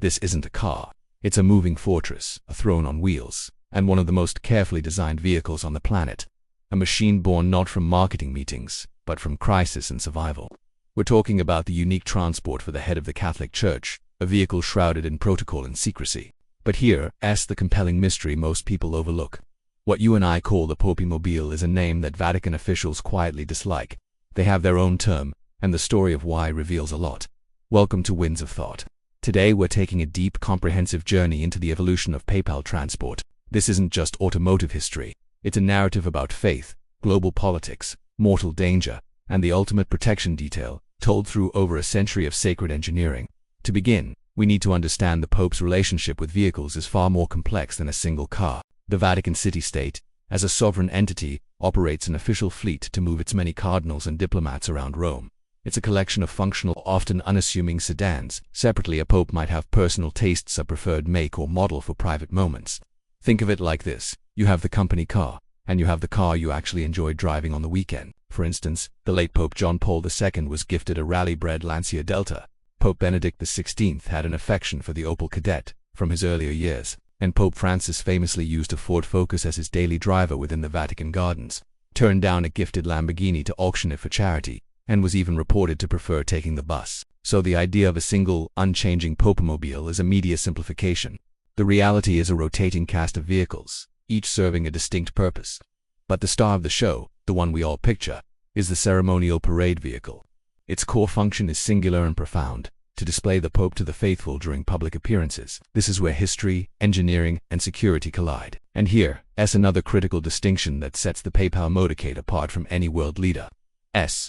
This isn't a car. It's a moving fortress, a throne on wheels, and one of the most carefully designed vehicles on the planet. A machine born not from marketing meetings, but from crisis and survival. We're talking about the unique transport for the head of the Catholic Church, a vehicle shrouded in protocol and secrecy. But here's the compelling mystery most people overlook. What you and I call the Popemobile is a name that Vatican officials quietly dislike. They have their own term, and the story of why reveals a lot. Welcome to Winds of Thought. Today we're taking a deep, comprehensive journey into the evolution of papal transport. This isn't just automotive history. It's a narrative about faith, global politics, mortal danger, and the ultimate protection detail, told through over a century of sacred engineering. To begin, we need to understand the Pope's relationship with vehicles is far more complex than a single car. The Vatican City-State, as a sovereign entity, operates an official fleet to move its many cardinals and diplomats around Rome. It's a collection of functional, often unassuming sedans. Separately, a pope might have personal tastes, a preferred make or model for private moments. Think of it like this. You have the company car, and you have the car you actually enjoy driving on the weekend. For instance, the late Pope John Paul II was gifted a rally-bred Lancia Delta. Pope Benedict XVI had an affection for the Opel Kadett from his earlier years, and Pope Francis famously used a Ford Focus as his daily driver within the Vatican gardens, turned down a gifted Lamborghini to auction it for charity, and was even reported to prefer taking the bus. So the idea of a single, unchanging Popemobile is a media simplification. The reality is a rotating cast of vehicles, each serving a distinct purpose. But the star of the show, the one we all picture, is the ceremonial parade vehicle. Its core function is singular and profound: to display the Pope to the faithful during public appearances. This is where history, engineering, and security collide. And here's another critical distinction that sets the papal motorcade apart from any world leader.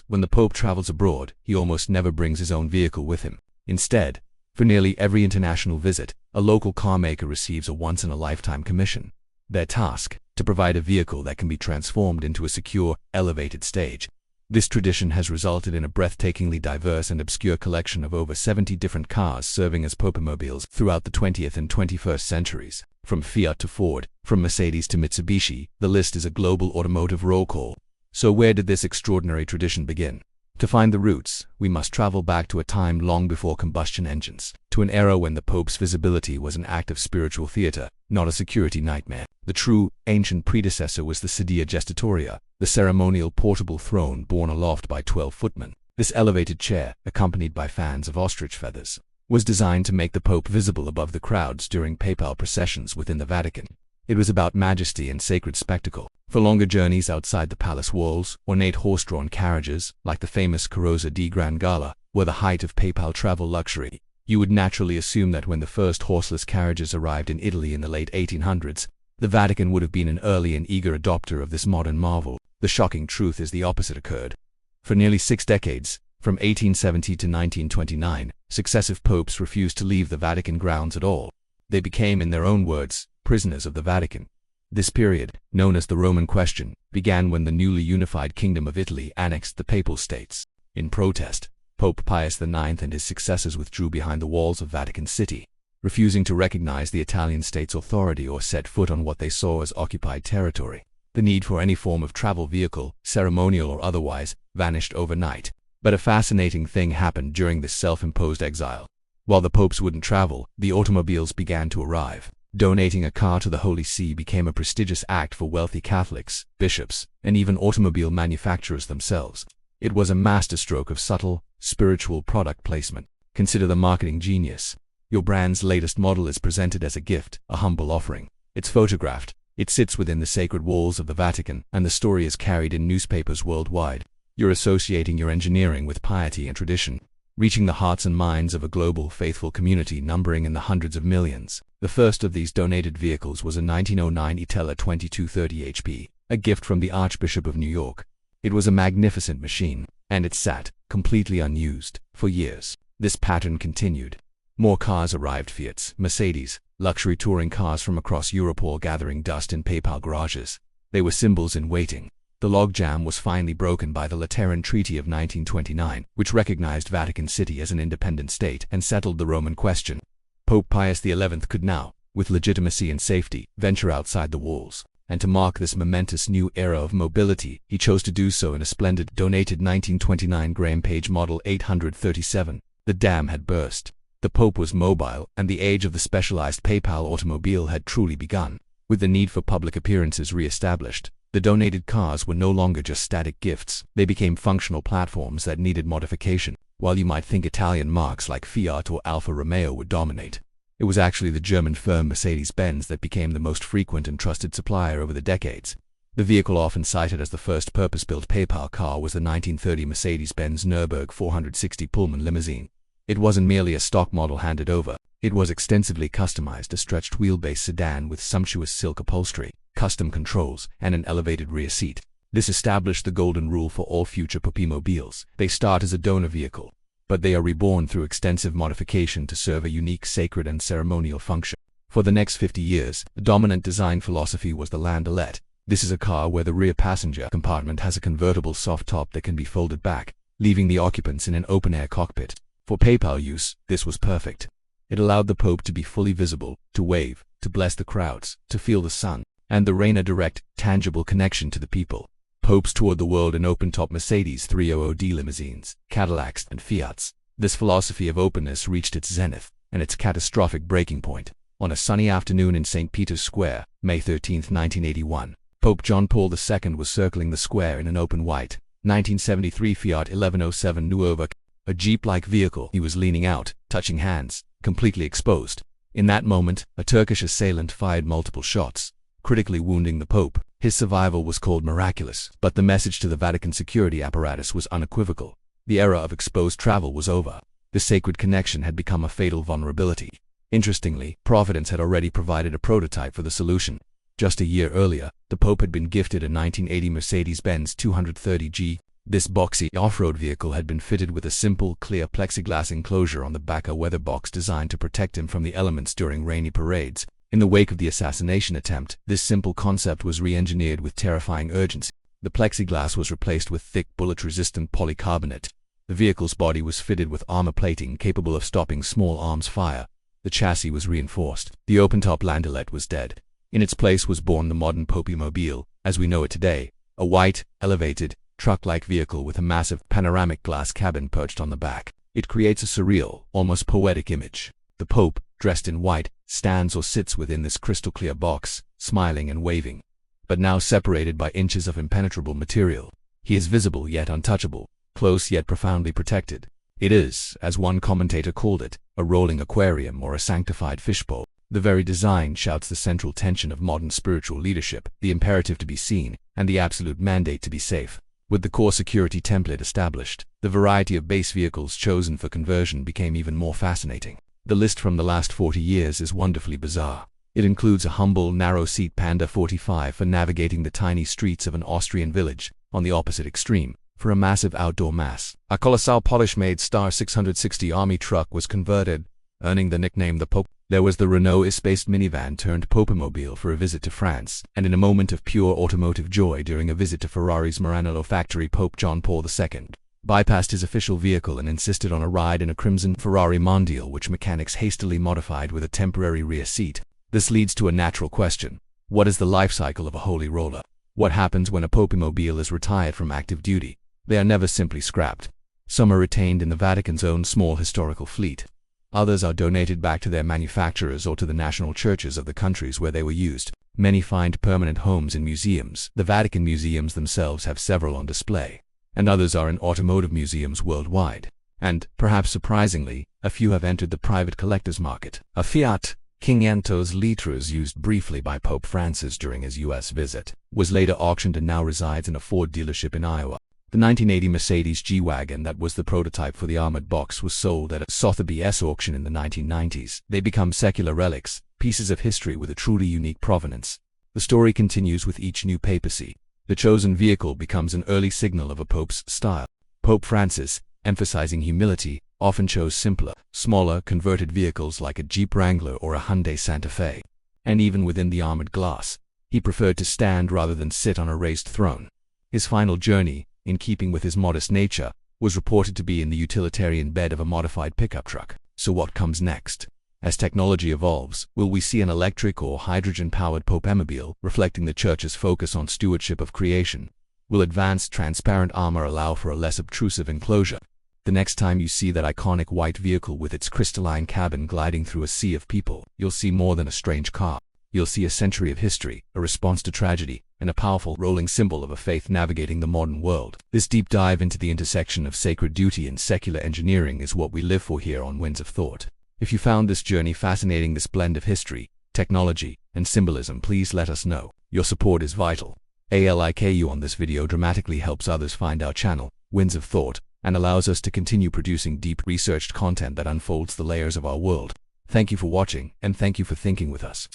When the Pope travels abroad, he almost never brings his own vehicle with him. Instead, for nearly every international visit, a local carmaker receives a once-in-a-lifetime commission. Their task: to provide a vehicle that can be transformed into a secure, elevated stage. This tradition has resulted in a breathtakingly diverse and obscure collection of over 70 different cars serving as Popemobiles throughout the 20th and 21st centuries. From Fiat to Ford, from Mercedes to Mitsubishi, the list is a global automotive roll call. So where did this extraordinary tradition begin? To find the roots, we must travel back to a time long before combustion engines, to an era when the Pope's visibility was an act of spiritual theater, not a security nightmare. The true, ancient predecessor was the sedia gestatoria, the ceremonial portable throne borne aloft by 12 footmen. This elevated chair, accompanied by fans of ostrich feathers, was designed to make the Pope visible above the crowds during papal processions within the Vatican. It was about majesty and sacred spectacle. For longer journeys outside the palace walls, ornate horse-drawn carriages, like the famous Carrozza di Gran Gala, were the height of papal travel luxury. You would naturally assume that when the first horseless carriages arrived in Italy in the late 1800s, the Vatican would have been an early and eager adopter of this modern marvel. The shocking truth is the opposite occurred. For nearly 6 decades, from 1870 to 1929, successive popes refused to leave the Vatican grounds at all. They became, in their own words, prisoners of the Vatican. This period, known as the Roman Question, began when the newly unified Kingdom of Italy annexed the Papal States. In protest, Pope Pius IX and his successors withdrew behind the walls of Vatican City, refusing to recognize the Italian state's authority or set foot on what they saw as occupied territory. The need for any form of travel vehicle, ceremonial or otherwise, vanished overnight. But a fascinating thing happened during this self-imposed exile. While the popes wouldn't travel, the automobiles began to arrive. Donating a car to the Holy See became a prestigious act for wealthy Catholics, bishops, and even automobile manufacturers themselves. It was a masterstroke of subtle, spiritual product placement. Consider the marketing genius. Your brand's latest model is presented as a gift, a humble offering. It's photographed, it sits within the sacred walls of the Vatican, and the story is carried in newspapers worldwide. You're associating your engineering with piety and tradition, reaching the hearts and minds of a global faithful community numbering in the hundreds of millions. The first of these donated vehicles was a 1909 Itella 2230 HP, a gift from the Archbishop of New York. It was a magnificent machine, and it sat, completely unused, for years. This pattern continued. More cars arrived: Fiats, Mercedes, luxury touring cars from across Europe, all gathering dust in papal garages. They were symbols in waiting. The logjam was finally broken by the Lateran Treaty of 1929, which recognized Vatican City as an independent state and settled the Roman Question. Pope Pius XI could now, with legitimacy and safety, venture outside the walls. And to mark this momentous new era of mobility, he chose to do so in a splendid, donated 1929 Graham Page Model 837. The dam had burst. The Pope was mobile, and the age of the specialized papal automobile had truly begun. With the need for public appearances re-established, the donated cars were no longer just static gifts. They became functional platforms that needed modification. While you might think Italian marques like Fiat or Alfa Romeo would dominate, it was actually the German firm Mercedes-Benz that became the most frequent and trusted supplier over the decades. The vehicle often cited as the first purpose-built papal car was the 1930 Mercedes-Benz Nürburgring 460 Pullman limousine. It wasn't merely a stock model handed over. It was extensively customized, a stretched wheelbase sedan with sumptuous silk upholstery, custom controls, and an elevated rear seat. This established the golden rule for all future Popemobiles. They start as a donor vehicle, but they are reborn through extensive modification to serve a unique sacred and ceremonial function. For the next 50 years, the dominant design philosophy was the landaulet. This is a car where the rear passenger compartment has a convertible soft top that can be folded back, leaving the occupants in an open-air cockpit. For papal use, this was perfect. It allowed the Pope to be fully visible, to wave, to bless the crowds, to feel the sun and the rain, a direct, tangible connection to the people. Popes toured the world in open-top Mercedes 300D limousines, Cadillacs, and Fiats. This philosophy of openness reached its zenith and its catastrophic breaking point on a sunny afternoon in St. Peter's Square, May 13, 1981. Pope John Paul II was circling the square in an open white 1973 Fiat 1107 Nuova, a Jeep-like vehicle. He was leaning out, touching hands, completely exposed. In that moment, a Turkish assailant fired multiple shots, critically wounding the Pope. His survival was called miraculous, but the message to the Vatican security apparatus was unequivocal. The era of exposed travel was over. The sacred connection had become a fatal vulnerability. Interestingly, Providence had already provided a prototype for the solution. Just a year earlier, the Pope had been gifted a 1980 Mercedes-Benz 230G. This boxy off-road vehicle had been fitted with a simple, clear plexiglass enclosure on the back, a weather box designed to protect him from the elements during rainy parades. In the wake of the assassination attempt, this simple concept was re-engineered with terrifying urgency. The plexiglass was replaced with thick, bullet-resistant polycarbonate. The vehicle's body was fitted with armor plating capable of stopping small arms fire. The chassis was reinforced. The open-top landaulet was dead. In its place was born the modern Popemobile, as we know it today, a white, elevated, truck-like vehicle with a massive panoramic glass cabin perched on the back. It creates a surreal, almost poetic image. The Pope, dressed in white, stands or sits within this crystal-clear box, smiling and waving, but now separated by inches of impenetrable material. He is visible yet untouchable, close yet profoundly protected. It is, as one commentator called it, a rolling aquarium or a sanctified fishbowl. The very design shouts the central tension of modern spiritual leadership, the imperative to be seen, and the absolute mandate to be safe. With the core security template established, the variety of base vehicles chosen for conversion became even more fascinating. The list from the last 40 years is wonderfully bizarre. It includes a humble, narrow-seat Panda 45 for navigating the tiny streets of an Austrian village. On the opposite extreme, for a massive outdoor mass, a colossal Polish-made Star 660 Army truck was converted, earning the nickname the Pope. There was the Renault Espace minivan turned Popemobile for a visit to France, and in a moment of pure automotive joy during a visit to Ferrari's Maranello factory, Pope John Paul II bypassed his official vehicle and insisted on a ride in a crimson Ferrari Mondial, which mechanics hastily modified with a temporary rear seat. This leads to a natural question. What is the life cycle of a holy roller? What happens when a Popemobile is retired from active duty? They are never simply scrapped. Some are retained in the Vatican's own small historical fleet. Others are donated back to their manufacturers or to the national churches of the countries where they were used. Many find permanent homes in museums. The Vatican museums themselves have several on display, and others are in automotive museums worldwide. And, perhaps surprisingly, a few have entered the private collector's market. A Fiat 500 liters used briefly by Pope Francis during his U.S. visit was later auctioned and now resides in a Ford dealership in Iowa. The 1980 Mercedes G-Wagon that was the prototype for the armored box was sold at a Sotheby's auction in the 1990s. They become secular relics, pieces of history with a truly unique provenance. The story continues with each new papacy. The chosen vehicle becomes an early signal of a pope's style. Pope Francis, emphasizing humility, often chose simpler, smaller, converted vehicles like a Jeep Wrangler or a Hyundai Santa Fe. And even within the armored glass, he preferred to stand rather than sit on a raised throne. His final journey, in keeping with his modest nature, was reported to be in the utilitarian bed of a modified pickup truck. So what comes next? As technology evolves, will we see an electric or hydrogen-powered Popemobile reflecting the Church's focus on stewardship of creation? Will advanced transparent armor allow for a less obtrusive enclosure? The next time you see that iconic white vehicle with its crystalline cabin gliding through a sea of people, you'll see more than a strange car. You'll see a century of history, a response to tragedy, and a powerful rolling symbol of a faith navigating the modern world. This deep dive into the intersection of sacred duty and secular engineering is what we live for here on Winds of Thought. If you found this journey fascinating, this blend of history, technology, and symbolism, please let us know. Your support is vital. A like you on this video dramatically helps others find our channel, Winds of Thought, and allows us to continue producing deep, researched content that unfolds the layers of our world. Thank you for watching, and thank you for thinking with us.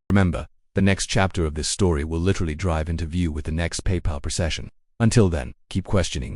Remember, the next chapter of this story will literally drive into view with the next PayPal procession. Until then, keep questioning,